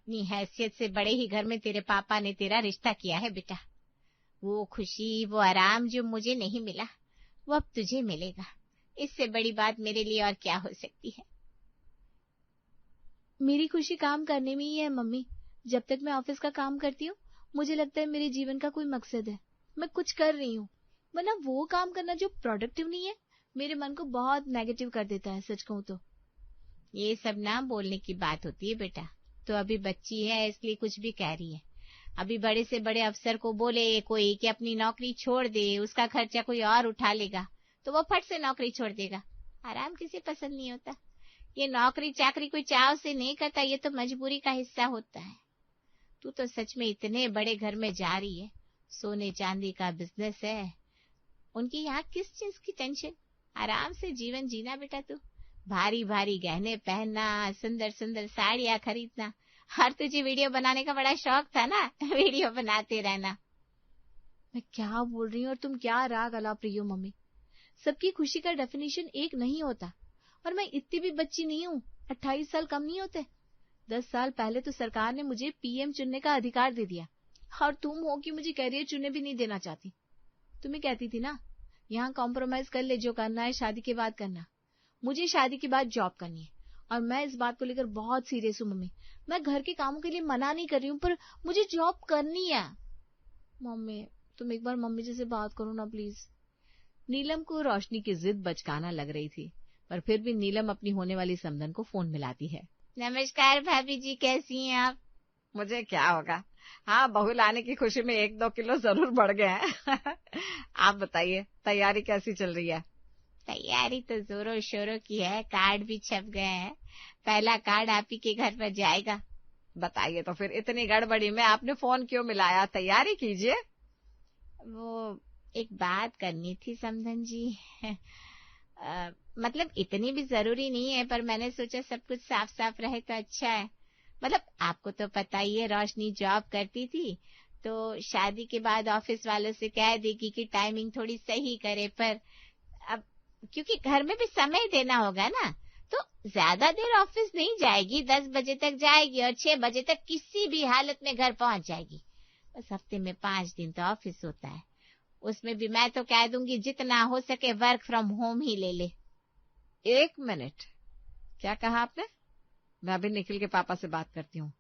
अपनी हैसियत से बड़े ही घर में तेरे पापा ने तेरा रिश्ता किया है बेटा। वो खुशी, वो आराम जो मुझे नहीं मिला, वो अब तुझे मिलेगा। इससे बड़ी बात मेरे लिए और क्या हो सकती है। मेरी खुशी काम करने में ही है मम्मी। जब तक मैं ऑफिस का काम करती हूँ, मुझे लगता है मेरे जीवन का कोई मकसद है, मैं कुछ कर रही हूँ। वरना वो काम करना जो प्रोडक्टिव नहीं है, मेरे मन को बहुत नेगेटिव कर देता है, सच कहूँ तो। ये सब ना बोलने की बात होती है बेटा। तो अभी बच्ची है इसलिए कुछ भी कह रही है। अभी बड़े से बड़े अफसर को बोले कोई कि अपनी नौकरी छोड़ दे, उसका खर्चा कोई और उठा लेगा, तो वो फट से नौकरी छोड़ देगा। आराम किसे पसंद नहीं होता। ये नौकरी चाकरी कोई चाव से नहीं करता, ये तो मजबूरी का हिस्सा होता है। तू तो सच में इतने बड़े घर में जा रही है, सोने चांदी का बिजनेस है, उनकी यहाँ किस चीज की टेंशन। आराम से जीवन जीना बेटा तू। भारी भारी गहने पहनना, सुंदर सुंदर साड़ियां खरीदना। और तुझे वीडियो बनाने का बड़ा शौक था ना, वीडियो बनाते रहना। मैं क्या बोल रही हूँ और तुम क्या राग अलाप रही हो मम्मी। सबकी खुशी का डेफिनेशन एक नहीं होता। और मैं इतनी भी बच्ची नहीं हूँ, 28 साल कम नहीं होते। 10 साल पहले तो सरकार ने मुझे पीएम चुनने का अधिकार दे दिया, और तुम हो कि मुझे कैरियर चुनने भी नहीं देना चाहती। तुम्हें कहती थी ना, यहाँ कॉम्प्रोमाइज कर ले, जो करना है शादी के बाद करना। मुझे शादी के बाद जॉब करनी है, और मैं इस बात को लेकर बहुत सीरियस हूँ मम्मी। मैं घर के कामों के लिए मना नहीं कर रही हूँ, पर मुझे जॉब करनी है। मम्मी, तुम एक बार मम्मी जी से बात करो ना प्लीज। नीलम को रोशनी की जिद बचकाना लग रही थी, पर फिर भी नीलम अपनी होने वाली समधन को फोन मिलाती है। नमस्कार भाभी जी, कैसी हैं आप? मुझे क्या होगा, हाँ बहू लाने की खुशी में 1-2 किलो जरूर बढ़ गए हैं। आप बताइए, तैयारी कैसी चल रही है? तैयारी तो जोरों शोरों की है, कार्ड भी छप गए हैं। पहला कार्ड आप ही के घर पर जाएगा। बताइए तो फिर, इतनी गड़बड़ी में आपने फोन क्यों मिलाया? तैयारी कीजिए। वो एक बात करनी थी समधन जी। मतलब इतनी भी जरूरी नहीं है, पर मैंने सोचा सब कुछ साफ साफ रहे तो अच्छा है। मतलब आपको तो पता ही है, रोशनी जॉब करती थी, तो शादी के बाद ऑफिस वालों से कह देगी कि टाइमिंग थोड़ी सही करे, पर अब क्योंकि घर में भी समय देना होगा ना, तो ज्यादा देर ऑफिस नहीं जाएगी। 10 बजे तक जाएगी और 6 बजे तक किसी भी हालत में घर पहुंच जाएगी। बस हफ्ते में 5 दिन तो ऑफिस होता है, उसमें भी मैं तो कह दूंगी जितना हो सके वर्क फ्रॉम होम ही ले ले। 1 मिनट, क्या कहा आपने? मैं अभी निखिल के पापा से बात करती हूँ।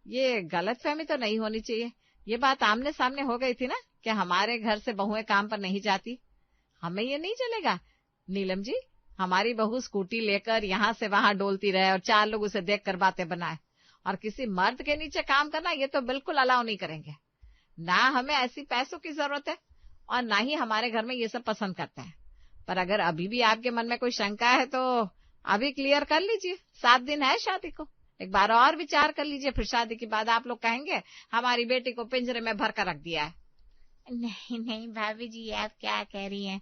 ये गलतफहमी तो नहीं होनी चाहिए। ये बात आमने सामने हो गई थी ना कि हमारे घर से बहुएं काम पर नहीं जाती। हमें ये नहीं चलेगा नीलम जी, हमारी बहू स्कूटी लेकर यहाँ से वहां डोलती रहे और 4 लोग उसे देख कर बातें बनाए, और किसी मर्द के नीचे काम करना, ये तो बिल्कुल अलाउ नहीं करेंगे। ना हमें ऐसी पैसों की जरूरत है, और ना ही हमारे घर में ये सब पसंद करते हैं। पर अगर अभी भी आपके मन में कोई शंका है तो अभी क्लियर कर लीजिए। 7 दिन है शादी को, एक बार और विचार कर लीजिए। फिर शादी के बाद आप लोग कहेंगे हमारी बेटी को पिंजरे में भर कर रख दिया है। नहीं नहीं भाभी जी, आप क्या कह रही हैं।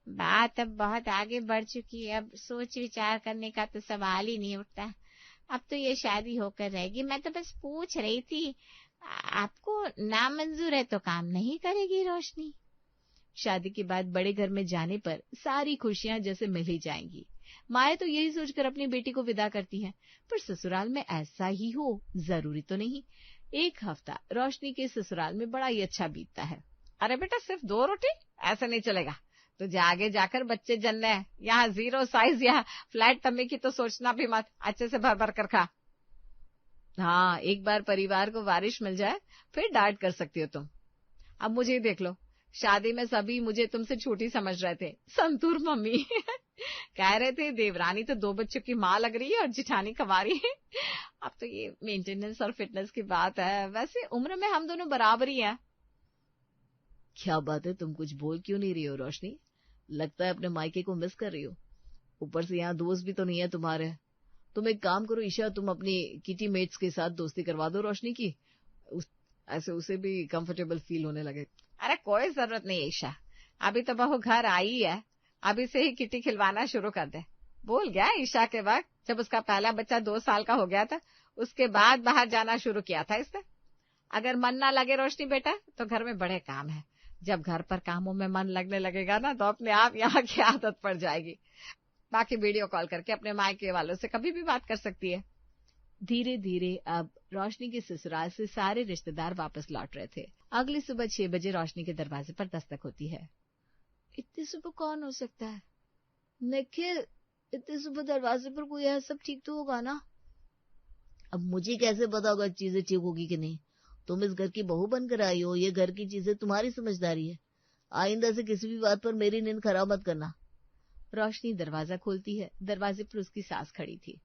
बात अब बहुत आगे बढ़ चुकी है, अब सोच विचार करने का तो सवाल ही नहीं उठता। अब तो ये शादी होकर रहेगी। मैं तो बस पूछ रही थी, आपको नामंजूर है तो काम नहीं करेगी रोशनी? शादी के बाद बड़े घर में जाने पर सारी खुशियां जैसे मिल ही जाएंगी। माए तो यही सोचकर अपनी बेटी को विदा करती हैं, पर ससुराल में ऐसा ही हो जरूरी तो नहीं। 1 हफ्ता रोशनी के ससुराल में बड़ा ही अच्छा बीतता है। अरे बेटा, सिर्फ 2 रोटी? ऐसे नहीं चलेगा। तुझे आगे जाकर बच्चे जन्ने हैं, यहाँ 0 साइज या फ्लैट टम्मी की तो सोचना भी मत। अच्छे से भर भर कर खा। हाँ, एक बार परिवार को वारिश मिल जाए फिर डांट कर सकती हो तुम। अब मुझे ही देख लो, शादी में सभी मुझे तुमसे छोटी समझ रहे थे। संतूर मम्मी कह रहे थे देवरानी तो 2 बच्चों की माँ लग रही है और जिठानी कवारी है। अब तो ये मेंटेनेंस और फिटनेस की बात है। वैसे उम्र में हम दोनों बराबर ही हैं। क्या बात है, तुम कुछ बोल क्यों नहीं रही हो रोशनी? लगता है अपने मायके को मिस कर रही हो। ऊपर से यहाँ दोस्त भी तो नहीं है तुम्हारे। तुम एक काम करो ईशा, तुम अपनी किटी मेट्स के साथ दोस्ती करवा दो रोशनी की, ऐसे उसे भी कंफर्टेबल फील होने लगे। अरे कोई जरूरत नहीं ईशा, अभी तो बहू घर आई है, अभी से ही किटी खिलवाना शुरू कर दे। भूल गया ईशा के वक्त जब उसका पहला बच्चा 2 साल का हो गया था, उसके बाद बाहर जाना शुरू किया था इसने। अगर मन ना लगे रोशनी बेटा तो घर में बड़े काम है। जब घर पर कामों में मन लगने लगेगा ना तो अपने आप यहाँ की आदत पड़ जाएगी। बाकी वीडियो कॉल करके अपने मायके वालों से कभी भी बात कर सकती है। धीरे धीरे अब रोशनी के ससुराल से सारे रिश्तेदार वापस लौट रहे थे। अगली सुबह 6 बजे रोशनी के दरवाजे पर दस्तक होती है। इतनी सुबह कौन हो सकता है? निखिल, इतनी सुबह दरवाजे पर कोई है, सब ठीक तो होगा ना? अब मुझे कैसे पता होगा चीजें ठीक होगी कि नहीं? तुम इस घर की बहू बनकर आई हो, ये घर की चीजें तुम्हारी समझदारी है। आइंदा से किसी भी बात पर मेरी नींद खराब मत करना। रोशनी दरवाजा खोलती है। दरवाजे पर उसकी सास खड़ी थी।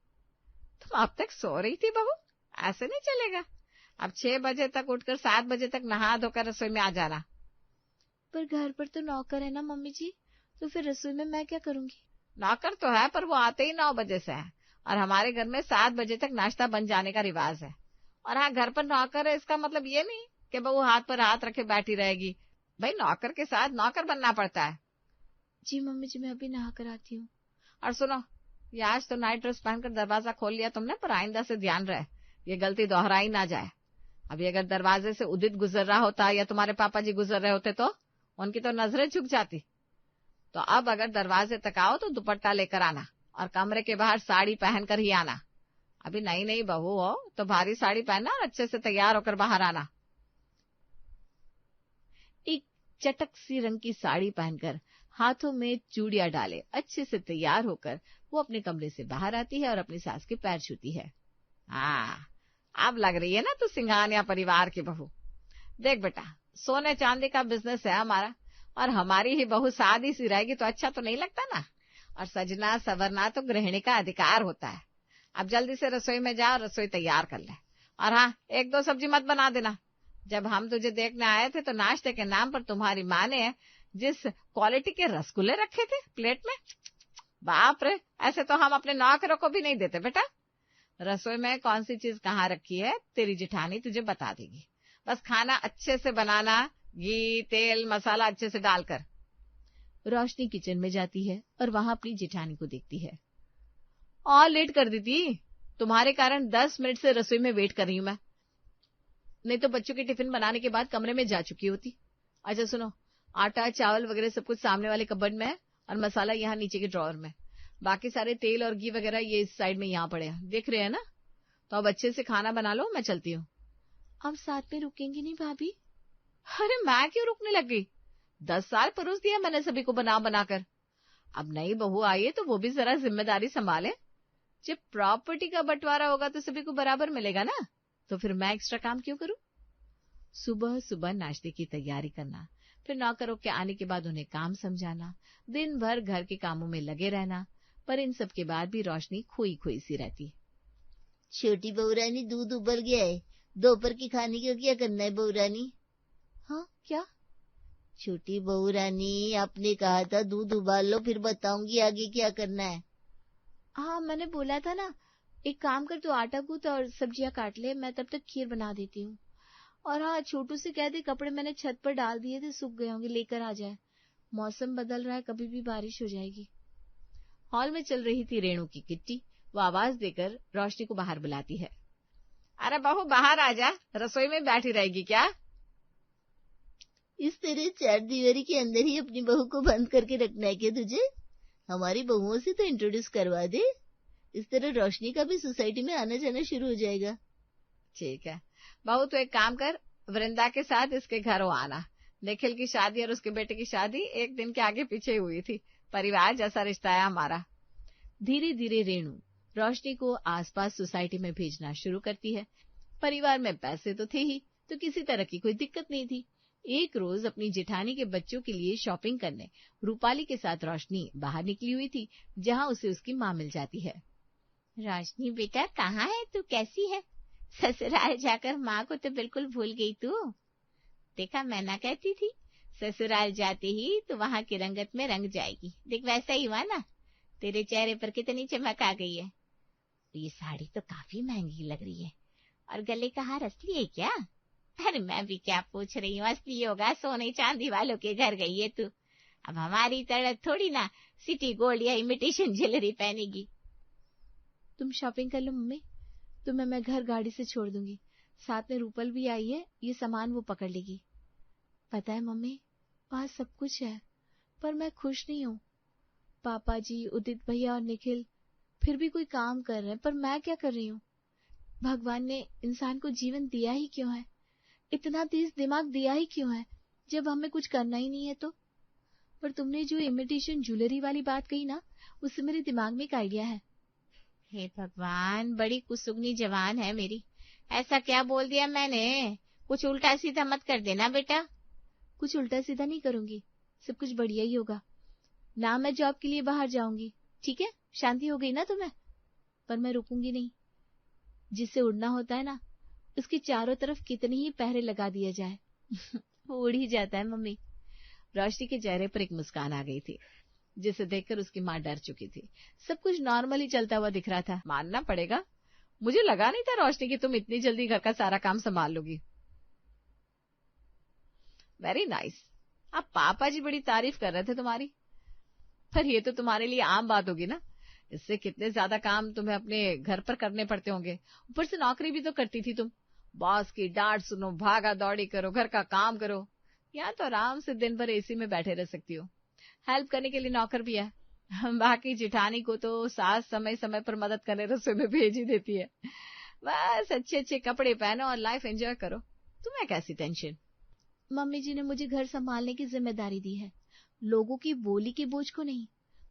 तुम अब तक सो रही थी बहू? ऐसे नहीं चलेगा। अब 6 बजे तक उठकर 7 बजे तक नहा धोकर रसोई में आ जाना। पर घर पर तो नौकर है ना मम्मी जी, तो फिर रसोई में मैं क्या करूंगी? नौकर तो है, पर वो आते ही 9 बजे से है, और हमारे घर में 7 बजे तक नाश्ता बन जाने का रिवाज है। और हाँ, घर पर नौकर है इसका मतलब ये नहीं कि बहू हाथ पर हाथ रखे बैठी रहेगी। भाई, नौकर के साथ नौकर बनना पड़ता है। जी मम्मी जी, मैं अभी नहा कर आती हूँ। और सुनो, ये आज तो नाइट ड्रेस पहनकर दरवाजा खोल लिया तुमने, पर आइंदा से ध्यान रहे ये गलती दोहराई ना जाए। अभी अगर दरवाजे से उदित गुजर रहा होता या तुम्हारे पापा जी गुजर रहे होते तो उनकी तो नजरें झुक जाती। तो अब अगर दरवाजे तक आओ तो दुपट्टा लेकर आना, और कमरे के बाहर साड़ी पहनकर ही आना। अभी नई नई बहू हो तो भारी साड़ी पहनना और अच्छे से तैयार होकर बाहर आना। एक चटक सी रंग की साड़ी पहनकर, हाथों में चूड़ियां डाले, अच्छे से तैयार होकर वो अपने कमरे से बाहर आती है और अपनी सास के पैर छूती है। हाँ, अब लग रही है ना तू सिंघानिया परिवार की बहू। देख बेटा, सोने चांदी का बिजनेस है हमारा, और हमारी ही बहू सादी सी रहेगी तो अच्छा तो नहीं लगता ना। और सजना सवरना तो गृहिणी का अधिकार होता है। अब जल्दी से रसोई में जा और रसोई तैयार कर ले। और हाँ, 1-2 सब्जी मत बना देना। जब हम तुझे देखने आए थे तो नाश्ते के नाम पर तुम्हारी माँ ने जिस क्वालिटी के रसगुल्ले रखे थे प्लेट में, बाप रे, ऐसे तो हम अपने नौकरों को भी नहीं देते बेटा। रसोई में कौन सी चीज कहाँ रखी है तेरी जिठानी तुझे बता देगी। बस खाना अच्छे से बनाना, घी तेल मसाला अच्छे से डालकर। रोशनी किचन में जाती है और वहां अपनी जिठानी को देखती है। और लेट कर दी थी, तुम्हारे कारण 10 मिनट से रसोई में वेट कर रही हूं मैं, नहीं तो बच्चों के टिफिन बनाने के बाद कमरे में जा चुकी होती। अच्छा सुनो, आटा चावल वगैरह सब कुछ सामने वाले कबर्ड में है, और मसाला यहाँ नीचे के ड्रॉअर में। बाकी सारे तेल और घी वगैरह ये इस साइड में यहाँ पड़े हैं, देख रहे हैं ना? तो अब अच्छे से खाना बना लो, मैं चलती हूँ। अब साथ में रुकेंगी नहीं भाभी? अरे मैं क्यों रुकने लग गई? 10 साल परोस दिया मैंने सभी को बना बनाकर। अब नई बहू आई है तो वो भी जरा जिम्मेदारी संभाले। जब प्रॉपर्टी का बंटवारा होगा तो सभी को बराबर मिलेगा ना, तो फिर मैं एक्स्ट्रा काम क्यों करूं? सुबह सुबह नाश्ते की तैयारी करना, फिर नौकरों के आने के बाद उन्हें काम समझाना, दिन भर घर के कामों में लगे रहना, पर इन सब के बाद भी रोशनी खोई खोई सी रहती। छोटी बहू रानी, दूध उबल गया है, दोपहर की खाने का क्या करना है बहू रानी? हाँ क्या? छोटी बहू रानी, आपने कहा था दूध उबाल लो, फिर बताऊंगी आगे क्या करना है। हाँ मैंने बोला था ना, एक काम कर, तू आटा गूंथ और सब्जियां काट ले, मैं तब तक खीर बना देती हूँ। और हाँ, छोटू से कह दे कपड़े मैंने छत पर डाल दिए थे, सूख गए होंगे, लेकर आ जाए। मौसम बदल रहा है, कभी भी बारिश हो जाएगी। हॉल में चल रही थी रेणु की किट्टी। वो आवाज देकर रोशनी को बाहर बुलाती है। अरे बहू बाहर आ जा, रसोई में बैठी रहेगी क्या? इस तरह 4 दीवारी के अंदर ही अपनी बहू को बंद करके रखना है क्या तुझे? हमारी बहुओं से तो इंट्रोड्यूस करवा दे, इस तरह रोशनी का भी सोसाइटी में आना जाना शुरू हो जाएगा। ठीक है बहू, तो एक काम कर, वृंदा के साथ इसके घर आना। निखिल की शादी और उसके बेटे की शादी एक दिन के आगे पीछे हुई थी, परिवार जैसा रिश्ता है हमारा। धीरे धीरे रेणु रोशनी को आसपास सोसाइटी में भेजना शुरू करती है। परिवार में पैसे तो थे ही, तो किसी तरह की कोई दिक्कत नहीं थी। एक रोज अपनी जेठानी के बच्चों के लिए शॉपिंग करने रूपाली के साथ रोशनी बाहर निकली हुई थी, जहां उसे उसकी माँ मिल जाती है। रोशनी बेटा, कहाँ है तू, कैसी है? ससुराल जाकर माँ को तो बिल्कुल भूल गई तू। देखा, मैं ना कहती थी, ससुराल जाते ही तो वहाँ की रंगत में रंग जाएगी। देख वैसा ही हुआ ना, तेरे चेहरे पर कितनी चमक आ गई है। ये साड़ी तो काफी महंगी लग रही है, और गले का हार असली है क्या? अरे मैं भी क्या पूछ रही हूँ, असली होगा, सोने चांदी वालों के घर गई है तू। अब हमारी तरह थोड़ी ना सिटी गोल्ड या इमिटेशन ज्वेलरी पहनेगी। तुम शॉपिंग कर लो मम्मी, तुम्हें मैं घर गाड़ी से छोड़ दूंगी। साथ में रूपल भी आई है, ये सामान वो पकड़ लेगी। पता है मम्मी, वहां सब कुछ है, पर मैं खुश नहीं हूँ। पापा जी, उदित भैया और निखिल फिर भी कोई काम कर रहे हैं, पर मैं क्या कर रही हूँ? भगवान ने इंसान को जीवन दिया ही क्यों है, इतना तेज दिमाग दिया ही क्यों है, जब हमें कुछ करना ही नहीं है तो। पर तुमने जो इमिटेशन ज्वेलरी वाली बात कही ना, उससे मेरे दिमाग में एक आइडिया है। हे भगवान, बड़ी कुसुगनी जवान है मेरी। ऐसा क्या बोल दिया मैंने? कुछ उल्टा सीधा मत कर देना बेटा। कुछ उल्टा सीधा नहीं करूंगी, सब कुछ बढ़िया ही होगा ना। मैं जॉब के लिए बाहर जाऊंगी, ठीक है, शांति हो गई ना तुम्हें। पर मैं रुकूंगी नहीं। जिससे उड़ना होता है ना, उसके चारों तरफ कितनी ही पहरे लगा दिए जाए वो उड़ ही जाता है मम्मी। रोशनी के चेहरे पर एक मुस्कान आ गई थी, जिसे देखकर उसकी माँ डर चुकी थी। सब कुछ नॉर्मली चलता हुआ दिख रहा था। मानना पड़ेगा, मुझे लगा नहीं था रोशनी कि तुम इतनी जल्दी घर का सारा काम संभाल लोगी। Very nice. आप पापा जी बड़ी तारीफ कर रहे थे तुम्हारी, पर ये तो तुम्हारे लिए आम बात होगी ना। इससे कितने ज्यादा काम तुम्हें अपने घर पर करने पड़ते होंगे। ऊपर से नौकरी भी तो करती थी तुम। बॉस की डांट सुनो, भागा दौड़ी करो, घर का काम करो। यहाँ तो आराम से दिन भर एसी में बैठे रह सकती हो। हेल्प करने के लिए नौकर भी है। बाकी जिठानी को तो सास समय समय पर मदद करने रसोई में भेज ही देती है। बस अच्छे अच्छे कपड़े पहनो और लाइफ एंजॉय करो। तुम्हें कैसी टेंशन। मम्मी जी ने मुझे घर संभालने की जिम्मेदारी दी है, लोगों की बोली के बोझ को नहीं।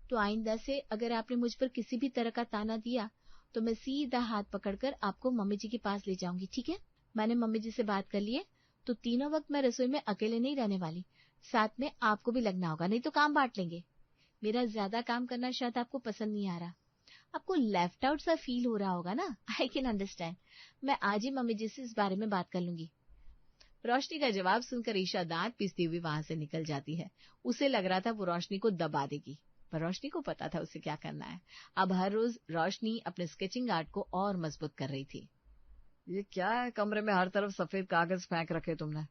तो आइंदा से अगर आपने मुझ पर किसी भी तरह का ताना दिया तो मैं सीधा हाथ पकड़कर आपको मम्मी जी के पास ले जाऊंगी, ठीक है। मैंने मम्मी जी से बात कर ली है, तो तीनों वक्त मैं रसोई में अकेले नहीं रहने वाली, साथ में आपको भी लगना होगा, नहीं तो काम बांट लेंगे। मेरा ज्यादा काम करना शायद आपको पसंद नहीं आ रहा, आपको लेफ्ट आउट सा फील हो रहा होगा ना। I can understand. मैं आज ही मम्मी जी से इस बारे में बात कर लूंगी। रोशनी का जवाब सुनकर ईशा दांत पीसती हुई वहां से निकल जाती है। उसे लग रहा था वो रोशनी को दबा देगी, पर रोशनी को पता था उसे क्या करना है। अब हर रोज रोशनी अपने स्केचिंग आर्ट को और मजबूत कर रही थी। ये क्या है, कमरे में हर तरफ सफेद कागज फेंक रखे तुमने,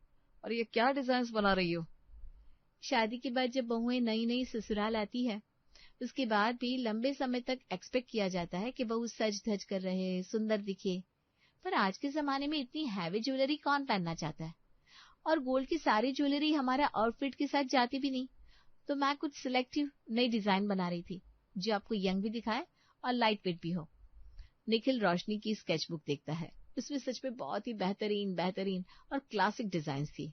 और ये क्या डिजाइन बना रही हो। शादी के बाद जब बहुएं नई नई ससुराल आती है, उसके बाद भी लंबे समय तक एक्सपेक्ट किया जाता है कि बहू सज धज कर रहे, सुंदर दिखे। पर आज के जमाने में इतनी हैवी ज्वेलरी कौन पहनना चाहता है, और गोल्ड की सारी ज्वेलरी हमारा आउटफिट के साथ जाती भी नहीं। तो मैं कुछ सिलेक्टिव नई डिजाइन बना रही थी जो आपको यंग भी दिखाए और लाइट वेट भी हो। निखिल रोशनी की स्केचबुक देखता है। उसमें सच में बहुत ही बेहतरीन बेहतरीन और क्लासिक डिजाइन थी।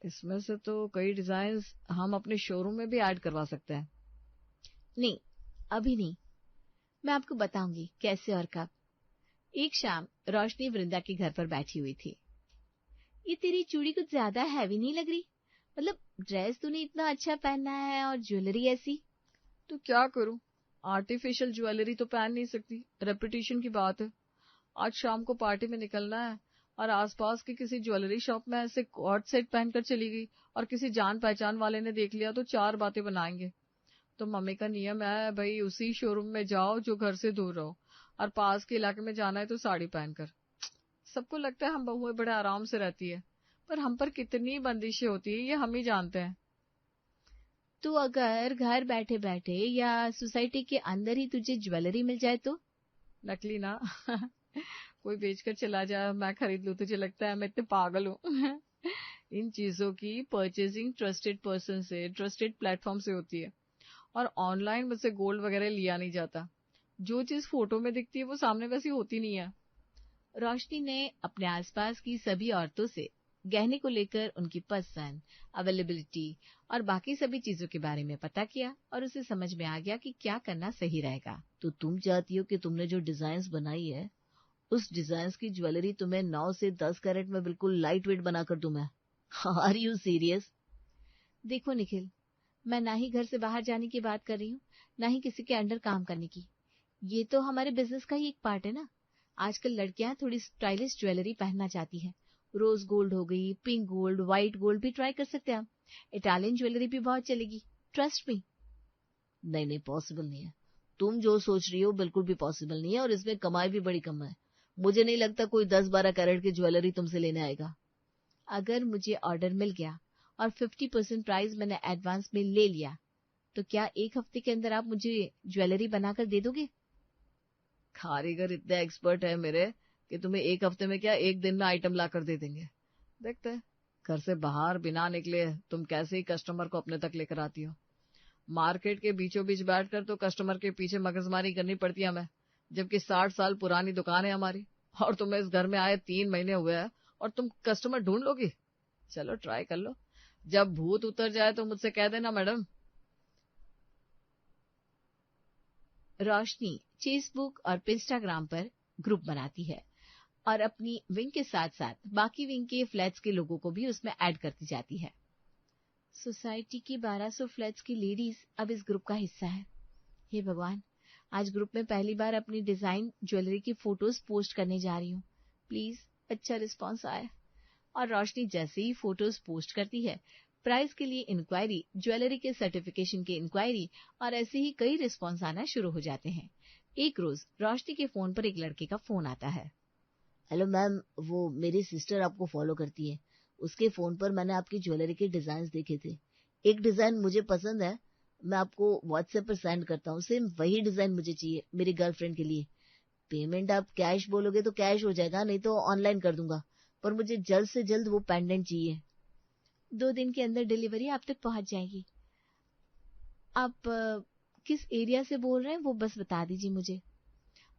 इसमें से तो कई डिजाइन हम अपने शोरूम में भी ऐड करवा सकते हैं। नहीं, अभी नहीं, मैं आपको बताऊंगी कैसे और कब। एक शाम रोशनी वृंदा के घर पर बैठी हुई थी। ये तेरी चूड़ी कुछ ज्यादा हैवी नहीं लग रही? मतलब ड्रेस तूने इतना अच्छा पहनना है और ज्वेलरी ऐसी। तो क्या करूं, आर्टिफिशियल ज्वेलरी तो पहन नहीं सकती, रेपुटेशन की बात है। आज शाम को पार्टी में निकलना है और आसपास की किसी ज्वेलरी शॉप में ऐसे कॉर्ड सेट पहनकर चली गई और किसी जान पहचान वाले ने देख लिया तो 4 बातें बनाएंगे। तो मम्मी का नियम है भाई, उसी शोरूम में जाओ जो घर से दूर रहो, और पास के इलाके में जाना है तो साड़ी पहनकर। सबको लगता है हम बहुएं बड़े आराम से रहती है, पर हम पर कितनी बंदिशें होती है ये हम ही जानते हैं। तो अगर घर बैठे बैठे या सोसाइटी के अंदर ही तुझे ज्वेलरी मिल जाए तो? नकली ना कोई बेचकर चला जाए, मैं खरीद लूं, तुझे लगता है मैं इतने पागल हूँ? इन चीजों की परचेजिंग ट्रस्टेड पर्सन से, ट्रस्टेड प्लेटफॉर्म से होती है, और ऑनलाइन मुझसे गोल्ड वगैरह लिया नहीं जाता। जो चीज फोटो में दिखती है वो सामने वैसी होती नहीं है। रोशनी ने अपने आसपास की सभी औरतों से गहने को लेकर उनकी पसंद, अवेलेबिलिटी और बाकी सभी चीजों के बारे में पता किया और उसे समझ में आ गया कि क्या करना सही रहेगा। तो तुम चाहती हो कि तुमने जो डिजाइन बनाई है उस डिजाइन की ज्वेलरी तुम्हें 9 से 10 कैरेट में बिल्कुल लाइट वेट बनाकर तुम्हें। Are you serious? देखो निखिल, मैं ना ही घर से बाहर जाने की बात कर रही हूँ, ना ही किसी के अंडर काम करने की। ये तो हमारे बिजनेस का ही एक पार्ट है ना। आजकल लड़कियां थोड़ी स्टाइलिश ज्वेलरी पहनना चाहती हैं। रोज गोल्ड हो गई, पिंक गोल्ड, व्हाइट गोल्ड भी ट्राई कर सकते हैं हम। इटालियन ज्वेलरी भी बहुत चलेगी, ट्रस्ट मी। नहीं, पॉसिबल नहीं है। तुम जो सोच रही हो बिल्कुल भी पॉसिबल नहीं है, और इसमें कमाई भी बड़ी कम है। मुझे नहीं लगता कोई 10-12 कैरेट की ज्वेलरी तुमसे लेने आएगा। अगर मुझे ऑर्डर मिल गया और 50% प्राइस मैंने एडवांस में ले लिया, तो क्या 1 हफ्ते के अंदर आप मुझे ज्वेलरी बनाकर दे दोगे? कारीगर इतने एक्सपर्ट है मेरे कि तुम्हें 1 हफ्ते में क्या 1 दिन में आइटम लाकर दे देंगे। देखते हैं घर से बाहर बिना निकले तुम कैसे ही कस्टमर को अपने तक लेकर आती हो। मार्केट के बीचों बीच बैठकर तो कस्टमर के पीछे मगजमारी करनी पड़ती है हमें, जबकि 60 साल पुरानी दुकान है हमारी। और तुम्हें इस घर में आए 3 महीने हुए हैं और तुम कस्टमर ढूंढ लोगी? चलो ट्राई कर लो, जब भूत उतर जाए तो मुझसे कह देना मैडम। रोशनी फेसबुक और इंस्टाग्राम पर ग्रुप बनाती है और अपनी विंग के साथ साथ बाकी विंग के फ्लैट्स के लोगों को भी उसमें ऐड करती जाती है। सोसाइटी की 1200 फ्लैट्स की लेडीज अब इस ग्रुप का हिस्सा है। हे भगवान, आज ग्रुप में पहली बार अपनी डिजाइन ज्वेलरी की फोटोज पोस्ट करने जा रही हूँ। प्लीज अच्छा रिस्पॉन्स आए। और रोशनी जैसे ही फोटोज पोस्ट करती है, प्राइस के लिए इंक्वायरी, ज्वेलरी के सर्टिफिकेशन की इंक्वायरी और ऐसे ही कई रिस्पॉन्स आना शुरू हो जाते हैं। एक रोज रोशनी के फोन पर एक लड़के का फोन आता है। हेलो मैम, वो मेरी सिस्टर आपको फॉलो करती है। उसके फोन पर मैंने आपकी ज्वेलरी के डिजाइन देखे थे। एक डिजाइन मुझे पसंद है, मैं आपको व्हाट्सएप पर सेंड करता हूँ। सेम वही डिजाइन मुझे चाहिए मेरी गर्लफ्रेंड के लिए। पेमेंट आप कैश बोलोगे तो कैश हो जाएगा, नहीं तो ऑनलाइन कर दूंगा, पर मुझे जल्द से जल्द वो पेंडेंट चाहिए। 2 दिन के अंदर डिलीवरी आप तक पहुंच जाएगी। आप किस एरिया से बोल रहे हैं वो बस बता दीजिए मुझे।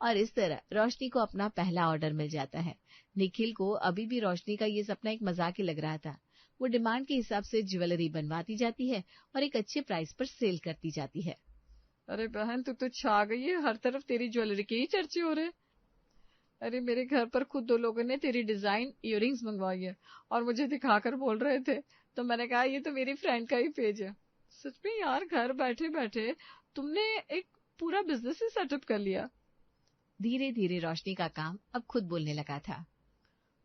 और इस तरह रोशनी को अपना पहला ऑर्डर मिल जाता है। निखिल को अभी भी रोशनी का ये सपना एक मजाक ही लग रहा था। वो डिमांड के हिसाब से ज्वेलरी बनवाती जाती है और एक अच्छे प्राइस पर सेल करती जाती है। अरे बहन, तू तो छा गई है, हर तरफ तेरी ज्वेलरी के ही चर्चे हो रहे। अरे मेरे घर पर खुद 2 लोगों ने तेरी डिजाइन इयररिंग्स मंगवाई है और मुझे दिखाकर बोल रहे थे, तो मैंने कहा ये तो मेरी फ्रेंड का ही पेज है। सच में यार, घर बैठे बैठे तुमने एक पूरा बिजनेस ही सेटअप कर लिया। धीरे धीरे रोशनी का काम अब खुद बोलने लगा था।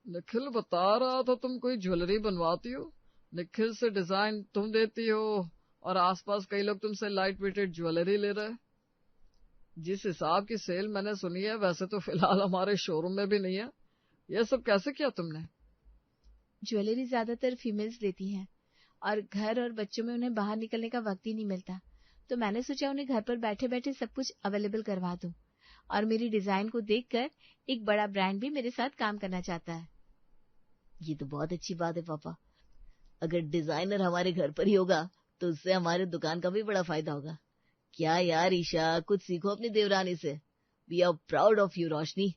निखिल बता रहा था तुम कोई ज्वेलरी बनवाती हो, निखिल से डिजाइन तुम देती हो और आसपास कई लोग तुमसे लाइट वेटेड ज्वेलरी ले रहे। जिस हिसाब की सेल मैंने सुनी है, वैसे तो फिलहाल हमारे शोरूम में भी नहीं है। ये सब कैसे किया तुमने? ज्वेलरी ज्यादातर फीमेल्स लेती हैं और घर और बच्चों में उन्हें बाहर निकलने का वक्त ही नहीं मिलता, तो मैंने सोचा उन्हें घर पर बैठे बैठे सब कुछ अवेलेबल करवा दूं। और मेरी डिजाइन को देखकर एक बड़ा ब्रांड भी मेरे साथ काम करना चाहता है। ये तो बहुत अच्छी बात है पापा। अगर डिजाइनर हमारे घर पर ही होगा तो उससे हमारे दुकान का भी बड़ा फायदा होगा। क्या यार ईशा, कुछ सीखो अपनी देवरानी से। We are proud of you Roshni.